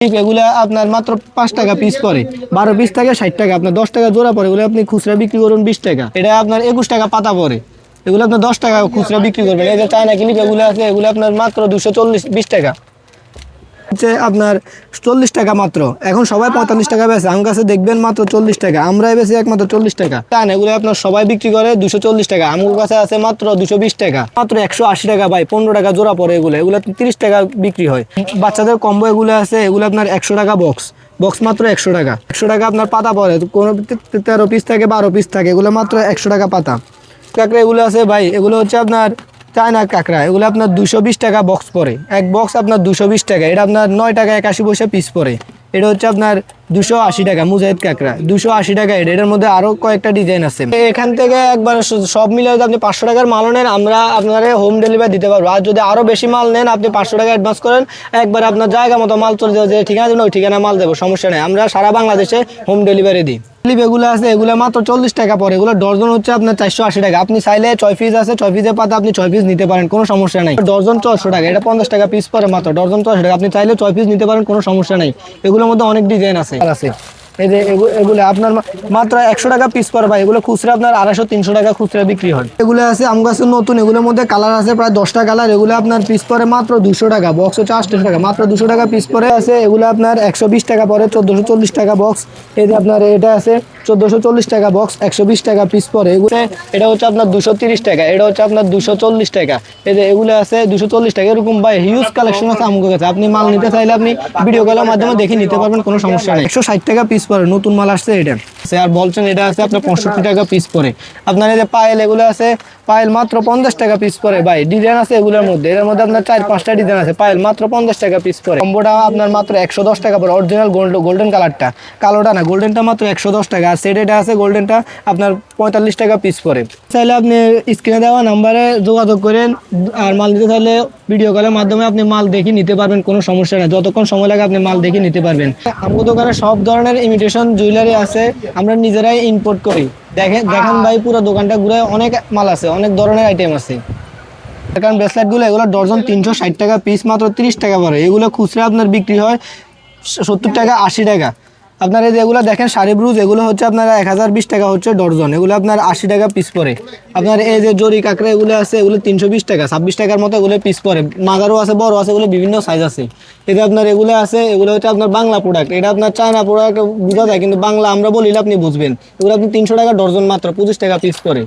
এগুলা আপনার মাত্র 5 টাকা পিস পরে, 12 পিস থাকে 60 টাকা, আপনার 10 টাকা জোড়া পরে। এগুলো আপনি খুচরা বিক্রি করুন 20 টাকা, এটা আপনার 21 টাকা পাতা পরে। এগুলো আপনার 10 টাকা খুচরা বিক্রি করবেন। এই যে চায়না ক্লিপ এগুলো আছে, এগুলো আপনার মাত্র 240 টাকা হচ্ছে আপনার 40 টাকা মাত্র। এখন সবাই 45 টাকা বেচে, আমার কাছে দেখবেন মাত্র 40 টাকা, আমরাই বেশি একমাত্র 40 টাকা। চায়না এগুলো আপনার সবাই বিক্রি করে 240 টাকা, আমার কাছে আছে মাত্র 220 টাকা, মাত্র 180 টাকা ভাই, 15 টাকা জোড়া পরে। এগুলো 30 টাকা বিক্রি হয়। বাচ্চাদের কম্বো এগুলো আছে, এগুলো আপনার 100 টাকা বক্স, বক্স মাত্র 100 টাকা। 100 টাকা আপনার পাতা পরে, কোনো 13 পিস থাকে 12 পিস থাকে, এগুলো মাত্র 100 টাকা পাতা। কাঁকড়া এগুলো আছে ভাই, এগুলো হচ্ছে আপনার চায়না কাঁকড়া, এগুলো আপনার 220 টাকা বক্স পরে, এক বক্স আপনার 220 টাকা। এটা আপনার 9 টাকা 81 পয়সা পিস পরে। এটা হচ্ছে আপনার 280 টাকা মুজাহিদ কাঁকড়া, 280 টাকা। এটার মধ্যে আরো কয়েকটা ডিজাইন আছে। এখান থেকে একবার সব মিলে যদি আপনি 500 টাকার মাল নেন, আমরা আপনার হোম ডেলিভারি দিতে পারবো। আর যদি আরো বেশি মাল নেন, আপনি 500 টাকা অ্যাডভান্স করেন, একবার আপনার জায়গা মতো মাল চলে যাবে, যে ঠিকানা দেবেন ওই ঠিকানা মাল দেবো, সমস্যা নেই। আমরা সারা বাংলাদেশে হোম ডেলিভারি দিই। এগুলো আছে, এগুলো মাত্র 40 টাকা পরে। এগুলো ডজন হচ্ছে আপনার 480 টাকা। আপনি চাইলে 6 পিস আছে, 6 পিসের পাতা আপনি 6 পিস নিতে পারেন, কোনো সমস্যা নাই। ডজন 400 টাকা, এটা 50 টাকা পিস পরে মাত্র, ডজন 400 টাকা। আপনি চাইলে 6 পিস নিতে পারেন, কোনো সমস্যা নাই। এগুলোর মধ্যে অনেক ডিজাইন আছে। এই যে এগুলো আপনার মাত্র 100 টাকা পিস পরে ভাই। এগুলো খুচরা আপনার 250-300 টাকা খুচরা বিক্রি হয়। এগুলো আছে আম গাছের নতুন, এগুলোর মধ্যে কালার আছে প্রায় 10টা কালার। এগুলো আপনার পিস পরে মাত্র 200 টাকা, বক্স হচ্ছে 80 টাকা, মাত্র 200 টাকা পিস পরে আছে। এগুলো আপনার 120 টাকা পরে, 1440 টাকা বক্স। এই যে আপনার এটা আছে 1440 টাকা বক্স, 120 টাকা পিস পরে। এগুলো এটা হচ্ছে আপনার 230 টাকা, এটা হচ্ছে আপনার 240 টাকা। এই যে এগুলো আছে 240 টাকা। এরকম ভাই হিউজ কালেকশন আছে আমগো কাছে। আপনি মাল নিতে চাইলে আপনি ভিডিও কলের মাধ্যমে দেখে নিতে পারবেন, কোনো সমস্যা নেই। 160 টাকা পিস পরে, নতুন মাল আসছে এটা। আর বলছেন এটা আছে আপনার 65 টাকা পিস পরে। আপনার এই যে পায়েল এগুলো আছে, পায়েল মাত্র 50 টাকা পিস পরে ভাই। ডিজাইন আছে এগুলোর মধ্যে, এর মধ্যে আপনার 4-5টা ডিজাইন আছে। পায়েল মাত্র 50 টাকা পিস পরে। কম্বোটা আপনার মাত্র 110 টাকা পরে, অরিজিনাল গোল্ডেন কালারটা, কালোটা না, গোল্ডেনটা মাত্র 110 টাকা। আর সেট এটা আছে গোল্ডেনটা আপনার 45 টাকা পিস পরে। চাইলে আপনি স্ক্রিনে দেওয়া নাম্বারে যোগাযোগ করেন, আর মাল নিতে চাইলে ভিডিও কলের মাধ্যমে আপনি মাল দেখে নিতে পারবেন, কোনো সমস্যা নেই। যতক্ষণ সময় লাগে আপনি মাল দেখে নিতে পারবেন। আমাদের দোকানে সব ধরনের ইমিটেশন জুয়েলারি আছে, আমরা নিজেরাই ইম্পোর্ট করি। দেখেন ভাই, পুরো দোকানটা ঘুরে অনেক মাল আছে, অনেক ধরনের আইটেম আছে। কারণ ব্রেসলেটগুলো এগুলো ডজন 360 টাকা পিস, মাত্র 30 টাকা পরে। এগুলো খুচরা আপনার বিক্রি হয় 70 টাকা 80 টাকা। আপনার এই যেগুলো দেখেন শাড়ি ব্রুজ, এগুলো হচ্ছে আপনার 1020 টাকা হচ্ছে ডর্জন, এগুলো আপনার 80 টাকা পিস পরে। আপনার এই যে জরি কাঁকড়া এগুলো আছে, এগুলো 320 টাকা, 26 টাকার মতো এগুলো পিস পরে। মাজারও আছে, বড় আছে, এগুলো বিভিন্ন সাইজ আছে। এটা আপনার এগুলো আছে, এগুলো হচ্ছে আপনার বাংলা প্রোডাক্ট। এটা আপনার চায়না প্রোডাক্ট বোঝা যায়, কিন্তু বাংলা আমরা বলিলে আপনি বুঝবেন। এগুলো আপনি 300 টাকা ডর্জন, মাত্র 25 টাকা পিস পরে।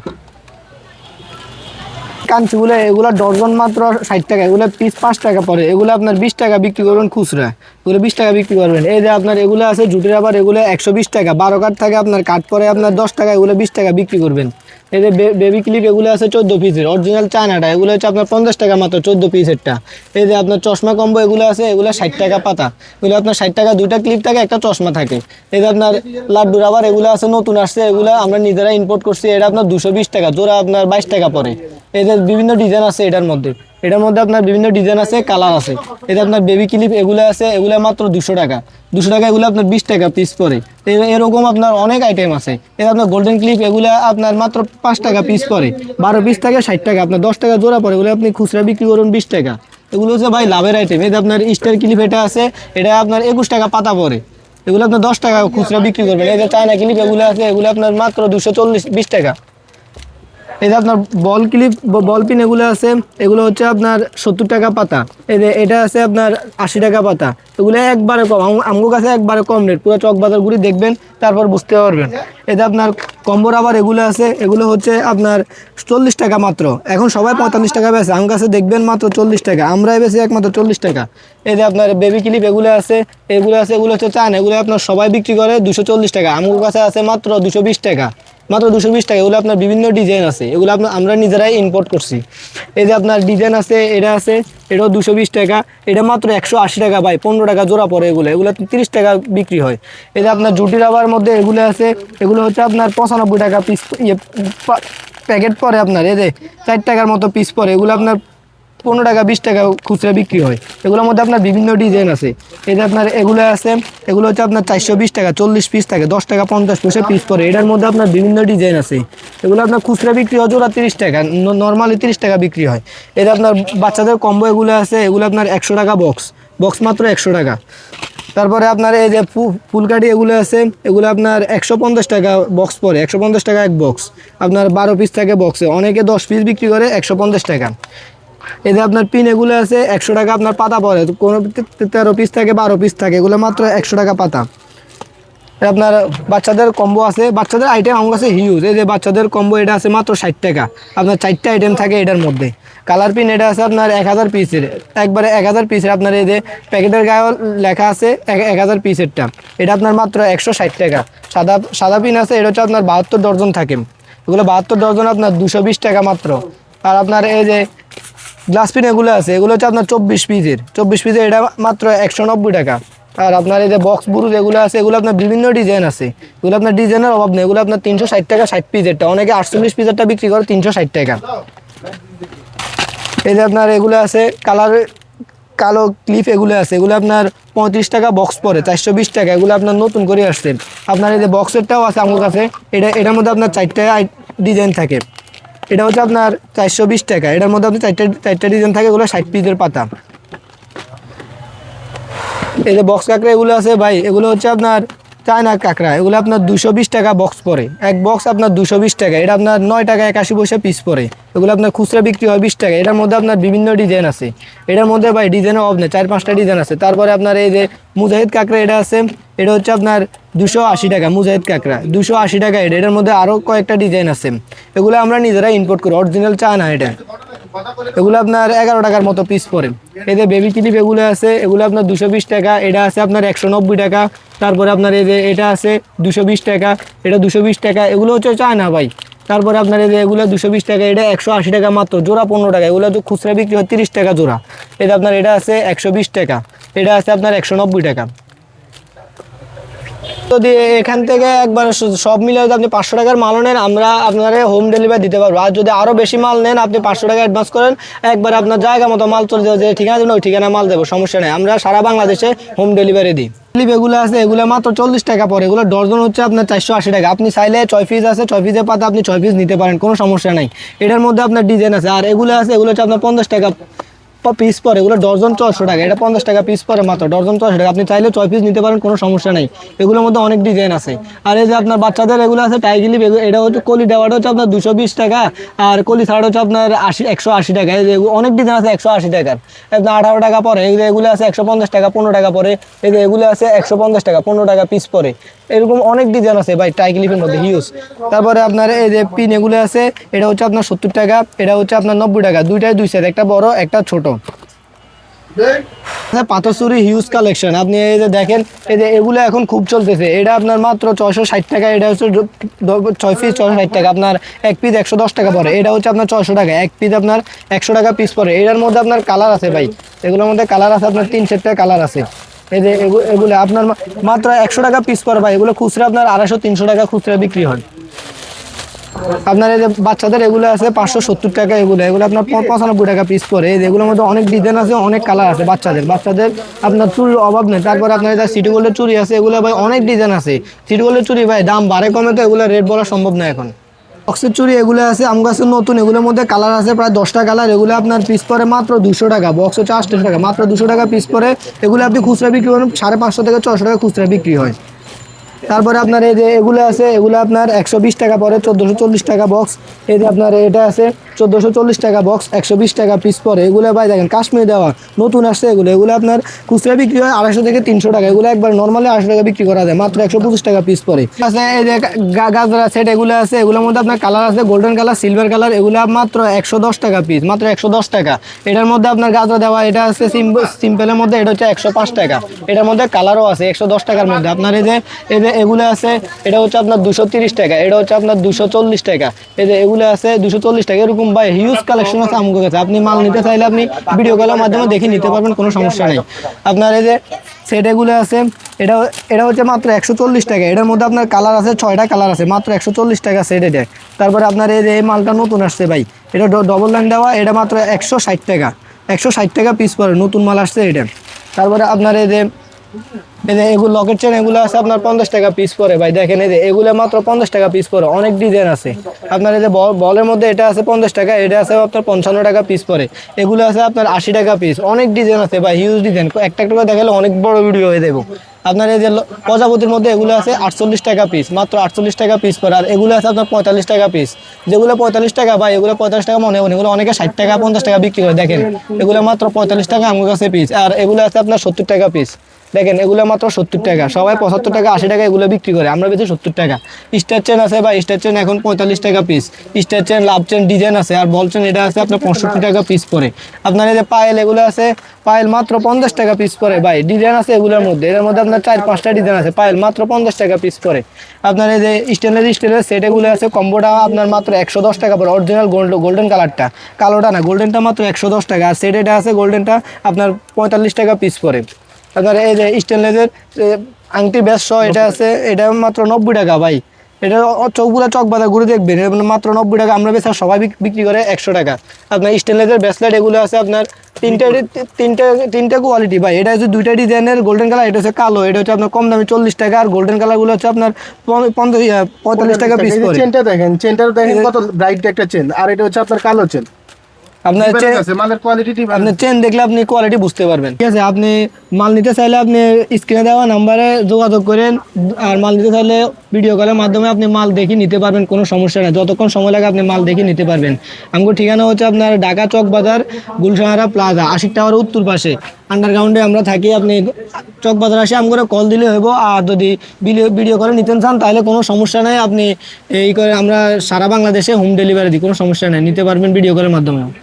কাঞ্চিগুলো এগুলো ডর্জন মাত্র 60 টাকা, এগুলো পিস 5 টাকা পরে। এগুলো আপনার 20 টাকা বিক্রি করবেন খুচরা, এগুলো 20 টাকা বিক্রি করবেন। এই যে আপনার এগুলো আছে জুটের, আবার এগুলো 120 টাকা, 12 কাঠ থাকে আপনার, কাঠ পরে আপনার 10 টাকা, এগুলো 20 টাকা বিক্রি করবেন। এই যে বেবি ক্লিপ এগুলো আছে 14 পিসের, অরিজিনাল চায়নাটা, এগুলো হচ্ছে আপনার 50 টাকা মাত্র 14 পিসেরটা। এই যে আপনার চশমা কম্বো এগুলো আছে, এগুলো 60 টাকা পাতা, এগুলো আপনার 60 টাকা, 2টা ক্লিপ থাকে, একটা চশমা থাকে। এই যে আপনার লাড্ডুর আবার এগুলো আছে নতুন আসছে, এগুলো আমরা নিজেরা ইম্পোর্ট করছি। এটা আপনার 220 টাকা জোড়া, আপনার 22 টাকা পরে। এদের বিভিন্ন ডিজাইন আছে এটার মধ্যে আপনার বিভিন্ন ডিজাইন আছে, কালার আছে। এটা আপনার বেবি ক্লিপ এগুলো আছে, এগুলো মাত্র 200 টাকা, 200 টাকা। এগুলো আপনার 20 টাকা পিস পরে। এরকম আপনার অনেক আইটেম আছে। এটা আপনার গোল্ডেন ক্লিপ এগুলো আপনার মাত্র 5 টাকা পিস পরে, 12 পিস থাকে 60 টাকা, আপনার 10 টাকা জোড়া পরে। এগুলো আপনি খুচরা বিক্রি করুন 20 টাকা। এগুলো হচ্ছে ভাই লাভের আইটেম। এটা আপনার স্টার ক্লিপ এটা আছে, এটা আপনার 21 টাকা পাতা পরে। এগুলো আপনার 10 টাকা খুচরা বিক্রি করবেন। এই যে চায়না ক্লিপ এগুলো আছে, এগুলো আপনার মাত্র 220 টাকা। এই যে আপনার বল ক্লিপ, বল পিন এগুলো আছে, এগুলো হচ্ছে আপনার 70 টাকা পাতা। এই যে এটা আছে আপনার 80 টাকা পাতা। এগুলো একবারে কম, আমার কাছে একবারে কম রেট। পুরো চক বাজার ঘুরে দেখবেন, তারপর বুঝতে পারবেন। এই যে আপনার কম্বোর আবার এগুলো আছে, এগুলো হচ্ছে আপনার 40 টাকা মাত্র। এখন সবাই 45 টাকা বেচে, আমার কাছে দেখবেন মাত্র 40 টাকা, আমরাই বেশি একমাত্র 40 টাকা। এই যে আপনার বেবি ক্লিপ এগুলো আছে, এগুলো হচ্ছে চায়না, এগুলো আপনার সবাই বিক্রি করে 240 টাকা, আমার কাছে আছে মাত্র 220 টাকা, মাত্র 220 টাকা। এগুলো আপনার বিভিন্ন ডিজাইন আছে, এগুলো আমরা নিজেরাই ইম্পোর্ট করছি। এই যে আপনার ডিজাইন আছে, এটা আছে, এটাও 220 টাকা, এটা মাত্র 180 টাকা ভাই, 15 টাকা জোড়া পরে। এগুলো 30 টাকা বিক্রি হয়। এই যে আপনার জুটির আবার মধ্যে এগুলো আছে, এগুলো হচ্ছে আপনার 95 টাকা পিস প্যাকেট পরে। আপনার এই যে 4 টাকার মতো পিস পরে। এগুলো আপনার 15 টাকা 20 টাকা খুচরা বিক্রি হয়। এগুলোর মধ্যে আপনার বিভিন্ন ডিজাইন আছে। এই যে আপনার এগুলো আছে, এগুলো হচ্ছে আপনার 420 টাকা, 40 পিস থাকে, 10 টাকা 50 পয়সা পিস পরে। এটার মধ্যে আপনার বিভিন্ন ডিজাইন আছে। এগুলো আপনার খুচরা বিক্রি হয় জোড়া 30 টাকা, নর্মালি 30 টাকা বিক্রি হয়। এই যে আপনার বাচ্চাদের কম্বো এগুলো আছে, এগুলো আপনার 100 টাকা বক্স, বক্স মাত্র 100 টাকা। তারপরে আপনার এই যে ফুলকাঠি এগুলো আছে, এগুলো আপনার 150 টাকা বক্স পড়ে, 150 টাকা এক বক্স। আপনার 12 পিস থাকে বক্সে, অনেকে 10 পিস বিক্রি করে 150 টাকা। এই যে আপনার পিন এগুলো আছে 100 টাকা আপনার পাতা পড়ে, কোনো 13 পিস থাকে 12 পিস থাকে, এগুলো মাত্র 100 টাকা পাতা। আপনার বাচ্চাদের কম্বো আছে, বাচ্চাদের আইটেম আমার কাছে হিউজ। এই যে বাচ্চাদের কম্বো এটা আছে মাত্র 60 টাকা, আপনার 4টা আইটেম থাকে এটার মধ্যে। কালার পিন এটা আছে আপনার 1000 পিসের, একবারে 1000 পিসের। আপনার এই যে প্যাকেটের গায়ে লেখা আছে 1000 পিসেরটা, এটা আপনার মাত্র 160 টাকা। সাদা পিন আছে, এটা হচ্ছে আপনার 72 ডর্জন থাকে, এগুলো 72 ডর্জন আপনার 220 টাকা মাত্র। আর আপনার এই যে গ্লাস পিন এগুলো আছে, এগুলো হচ্ছে আপনার 24 পিসের, এটা মাত্র 190 টাকা। আর আপনার এই যে বক্স বুরুজ এগুলো আছে, এগুলো আপনার বিভিন্ন ডিজাইন আছে, এগুলো আপনার ডিজাইনের অভাব নেই। এগুলো আপনার 360 টাকা 60 পিসেরটা, অনেকে 48 পিসেরটা বিক্রি করে 360 টাকা। এই যে আপনার এগুলো আছে কালো ক্লিপ এগুলো আছে, এগুলো আপনার 35 টাকা বক্স পড়ে, 420 টাকা। এগুলো আপনার নতুন করে আসছে। আপনার এই যে বক্সেরটাও আছে আমার কাছে, এটার মধ্যে আপনার 4টা ডিজাইন থাকে, এটা হচ্ছে আপনার 420 টাকা। এটার মধ্যে আপনার 4টা ডিজাইন থাকে, এগুলো 60 পিসের পাতা। এই যে বক্স কাঁকড়া এগুলো আছে ভাই, এগুলো হচ্ছে আপনার চায়না কাঁকড়া, এগুলো আপনার 220 টাকা বক্স পড়ে, এক বক্স আপনার 220 টাকা। এটা আপনার 9 টাকা 81 পয়সা পিস পড়ে, এগুলো আপনার খুচরা বিক্রি হয় 20 টাকা। এটার মধ্যে আপনার বিভিন্ন ডিজাইন আছে, এটার মধ্যে ভাই ডিজাইনের অভাব নেই, 4-5টা ডিজাইন আছে। তারপরে আপনার এই যে মুজাহিদ কাঁকড়া এটা আছে, এটা হচ্ছে আপনার 280 টাকা মুজাহিদ কাঁকড়া, 280 টাকা। এটার মধ্যে আরও কয়েকটা ডিজাইন আছে, এগুলো আমরা নিজেরা ইম্পোর্ট করি, অরিজিনাল চায়না এটা। এগুলো আপনার 11 টাকার মতো পিস পড়ে। এই যে বেবি ক্লিপ এগুলো আছে, এগুলো আপনার 220 টাকা, এটা আছে আপনার 190 টাকা। তারপরে আপনার এই যে এটা আছে 220 টাকা, এটা 220 টাকা, এগুলো হচ্ছে চায়না ভাই। তারপরে আপনার এই যে এগুলো 220 টাকা, এটা 180 টাকা মাত্র, জোড়া 15 টাকা। এগুলো তো খুচরা বিক্রি হয় 30 টাকা জোড়া। এটা আপনার এটা আছে 120 টাকা, এটা আছে আপনার 190 টাকা। যদি এখান থেকে একবার সব মিলে যদি আপনি 500 টাকার মাল নেন, আমরা আপনার হোম ডেলিভারি দিতে পারবো। আর যদি আরও বেশি মাল নেন, আপনি 500 টাকা অ্যাডভান্স করেন, একবার আপনার জায়গা মতো মাল চলে যাবে, যে ঠিকানা দেবেন ওই ঠিকানা মাল দেবো, সমস্যা নেই। আমরা সারা বাংলাদেশে হোম ডেলিভারি দিই। ক্লিপ এগুলো আছে, এগুলো মাত্র 40 টাকা পড়ে, এগুলো ডর্জন হচ্ছে আপনার 480 টাকা। আপনি চাইলে 6 পিস আছে, 6 পিসের পাতা আপনি 6 পিস নিতে পারেন, কোনো সমস্যা নেই। এটার মধ্যে আপনার ডিজাইন আছে। আর এগুলো আছে, এগুলো হচ্ছে আপনার 50 টাকা পিস পরে, এগুলো ডর্জন 400 টাকা, এটা 50 টাকা পিস পরে মাত্র, ডর্জন 400 টাকা। আপনি চাইলে 6 পিস নিতে পারেন, কোনো সমস্যা নেই। এগুলোর মধ্যে অনেক ডিজাইন আছে। আর এই যে আপনার বাচ্চাদের এগুলো আছে টাইগিলি, এটা হচ্ছে কলি দেওয়াটা হচ্ছে আপনার 220 টাকা, আর কলি ছাড়া হচ্ছে আপনার 180 টাকা। এই যে অনেক ডিজাইন আছে 180 টাকার, আপনার 18 টাকা পরে। এই যে এগুলো আছে 150 টাকা, 15 টাকা পরে। এই যে এগুলো আছে 150 টাকা, 15 টাকা পিস পরে। এরকম অনেক ডিজাইন আছে ভাই টাইগিলিপের মধ্যে হিউজ। তারপরে আপনার এই যে পিন এগুলো আছে, এটা হচ্ছে আপনার 70 টাকা, এটা হচ্ছে আপনার 90 টাকা। দুইটাই দুই সেট, একটা বড় একটা ছোট। পাথর চুরি হিউজ কালেকশন, আপনি এই যে দেখেন, এই যে এগুলো এখন খুব চলতেছে। এটা আপনার মাত্র 660 টাকা, এটা হচ্ছে 6 পিস 660 টাকা। আপনার এক পিস 110 টাকা পড়ে, এটা হচ্ছে আপনার 600 টাকা, এক পিস আপনার 100 টাকা পিস পড়ে। এটার মধ্যে আপনার কালার আছে ভাই, এগুলোর মধ্যে কালার আছে আপনার 3-4টা কালার আছে। এই যে এগুলো আপনার মাত্র 100 টাকা পিস পড়ে ভাই, এগুলো খুচরা আপনার 250-300 টাকা খুচরা বিক্রি হয়। আপনার এই যে বাচ্চাদের এগুলো আছে 570 টাকা, এগুলো আপনার 95 টাকা পিস পরে। এগুলোর মধ্যে অনেক ডিজাইন আছে, অনেক কালার আছে। বাচ্চাদের আপনার চুরির অভাব নেই। তারপর আপনার এই সিটি গোল্ডের চুরি আছে, এগুলো ভাই অনেক ডিজাইন আছে। সিটি গোল্ডের চুরি ভাই দাম বাড়ে কমে, তো এগুলো রেট বলা সম্ভব না এখন। বক্সের চুরি এগুলো আছে আমার কাছে নতুন, এগুলোর মধ্যে কালার আছে প্রায় 10টা কালার। এগুলো আপনার পিস পরে মাত্র 200 টাকা, বক্স হচ্ছে 80 টাকা, মাত্র 200 টাকা পিস পরে। এগুলো আপনি খুচরা বিক্রি করেন 550 থেকে 600 টাকা খুচরা বিক্রি হয়। তারপরে আপনার এই যে এগুলো আছে, এগুলো আপনার 120 টাকা পরে, 1440 টাকা বক্স। এই যে আপনার এটা আছে 1440 টাকা বক্স, 120 টাকা পিস পরে। এগুলো ভাই দেখেন কাশ্মীর দেওয়া নতুন আসছে, এগুলো আপনার খুচরা বিক্রি হয় 250 থেকে 300 টাকা। এগুলো একবার নর্মালি 200 টাকা বিক্রি করা যায়, মাত্র 125 টাকা পিস পরে। আছে এই যে গাজরা সেট এগুলো আছে, এগুলোর মধ্যে আপনার কালার আছে গোল্ডেন কালার, সিলভার কালার। এগুলো মাত্র 110 টাকা পিস, মাত্র 110 টাকা। এটার মধ্যে আপনার গাজরা দেওয়া, এটা আছে সিম্পলের মধ্যে, এটা হচ্ছে 105 টাকা। এটার মধ্যে কালারও আছে 110 টাকার মধ্যে। আপনার এই যে এগুলো আছে, এটা হচ্ছে আপনার 230 টাকা, এটা হচ্ছে আপনার 240 টাকা। এই যে এগুলো আছে 240 টাকা। এরকম ভাই হিউজ কালেকশন আছে আমার কাছে। আপনি মাল নিতে চাইলে আপনি ভিডিও কলের মাধ্যমে দেখে নিতে পারবেন, কোনো সমস্যা নেই। আপনার এই যে সেট এগুলো আছে, এটা হচ্ছে মাত্র 140 টাকা। এটার মধ্যে আপনার কালার আছে 6টা কালার আছে, মাত্র 140 টাকা সেট এটা। তারপরে আপনার এই যে এই মালটা নতুন আসছে ভাই, এটা ডবল লাইন দেওয়া, এটা মাত্র 160 টাকা, 160 টাকা পিস পড়ে, নতুন মাল আসছে এটা। তারপরে আপনার এই যে এই যে এগুলো লকেট চেন এগুলো আছে আপনার 50 টাকা পিস পরে ভাই। দেখেন এই যে এগুলো মাত্র 50 টাকা পিস পরে, অনেক ডিজাইন আছে আপনার। এই যে বলের মধ্যে এটা আছে 50 টাকা, এটা আছে আপনার 55 টাকা পিস পরে, এগুলো আছে আপনার 80 টাকা পিস। অনেক ডিজাইন আছে ভাই, হিউজ ডিজাইন, একটা একটা করে দেখালে অনেক বড় ভিডিও হয়ে যাবে আপনার। এই যে প্রজাপতির মধ্যে এগুলো আছে 48 টাকা পিস, মাত্র 48 টাকা পিস পরে। আর এগুলো আছে আপনার 45 টাকা পিস, যেগুলো 45 টাকা ভাই, এগুলো 45 টাকা মনে হয়, এগুলো অনেকে 60 টাকা 50 টাকা বিক্রি করে। দেখেন এগুলো মাত্র 45 টাকা আমার কাছে পিস। আর এগুলো আছে আপনার 70 টাকা পিস। দেখেন এগুলো মাত্র 70 টাকা, সবাই 75 টাকা 80 টাকা এগুলো বিক্রি করে, আমরা বেশি 70 টাকা। স্টার চেন আছে ভাই, স্টার চেন এখন 45 টাকা পিস। স্টার চেন, লাভ চেন, ডিজাইন আছে। আর বল চেন এটা আছে আপনার 65 টাকা পিস পরে। আপনার এই যে পায়েল এগুলো আছে, পায়েল মাত্র 50 টাকা পিস পরে ভাই। ডিজাইন আছে এগুলোর মধ্যে, এর মধ্যে আপনার 4-5টা ডিজাইন আছে। পায়েল মাত্র 50 টাকা পিস পরে। আপনার এই যে স্টেলের সেট এগুলো আছে, কম্বোটা আপনার মাত্র 110 টাকা পরে। অরিজিনাল গোল্ডেন কালারটা, কালোটা না, গোল্ডেনটা মাত্র 110 টাকা। আর সেট এটা আছে গোল্ডেনটা আপনার 45 টাকা পিস পরে। আপনার এই যে স্টেনলেসের আংটি ব্যাস সহ এটা আছে, এটা মাত্র 90 টাকা ভাই। এটা চৌগুলা চক বাজার ঘুরে দেখবেন, এটা মাত্র 90 টাকা। আমরা বেশ সবাই বিক্রি করে 100 টাকা। আপনার স্টেনলেসের ব্রেসলেট এগুলো আছে আপনার তিনটা কোয়ালিটি ভাই। এটা হচ্ছে 2টা ডিজাইনের, গোল্ডেন কালার, এটা হচ্ছে কালো। এটা হচ্ছে আপনার কম দামি 40 টাকা। আর গোল্ডেন কালারগুলো হচ্ছে আপনার 45 টাকা পিস করে। চেনটা দেখেন, চেনটা দেখেন কত ব্রাইট একটা চেন, আর এটা হচ্ছে আপনার কালো চেন। আপনার মালের কোয়ালিটি আপনার চেন দেখলে আপনি কোয়ালিটি বুঝতে পারবেন। ঠিক আছে, আপনি মাল নিতে চাইলে আপনি স্ক্রিনে দেওয়া নাম্বারে যোগাযোগ করেন। আর মাল নিতে চাইলে ভিডিও কলের মাধ্যমে আপনি মাল দেখে নিতে পারবেন, কোনো সমস্যা নেই। যতক্ষণ সময় লাগে আপনি মাল দেখে নিতে পারবেন। আমার ঠিকানা হচ্ছে আপনার ঢাকা চক বাজার, গুলশাহারা প্লাজা, আশিক টাওয়ার উত্তর পাশে আন্ডারগ্রাউন্ডে আমরা থাকি। আপনি চক বাজার আসে আমাকে কল দিলে হইব। আর যদি ভিডিও করে নিতে চান তাহলে কোনো সমস্যা নেই, আপনি এই করে আমরা সারা বাংলাদেশে হোম ডেলিভারি দিই, কোনো সমস্যা নেই, নিতে পারবেন ভিডিও কলের মাধ্যমে।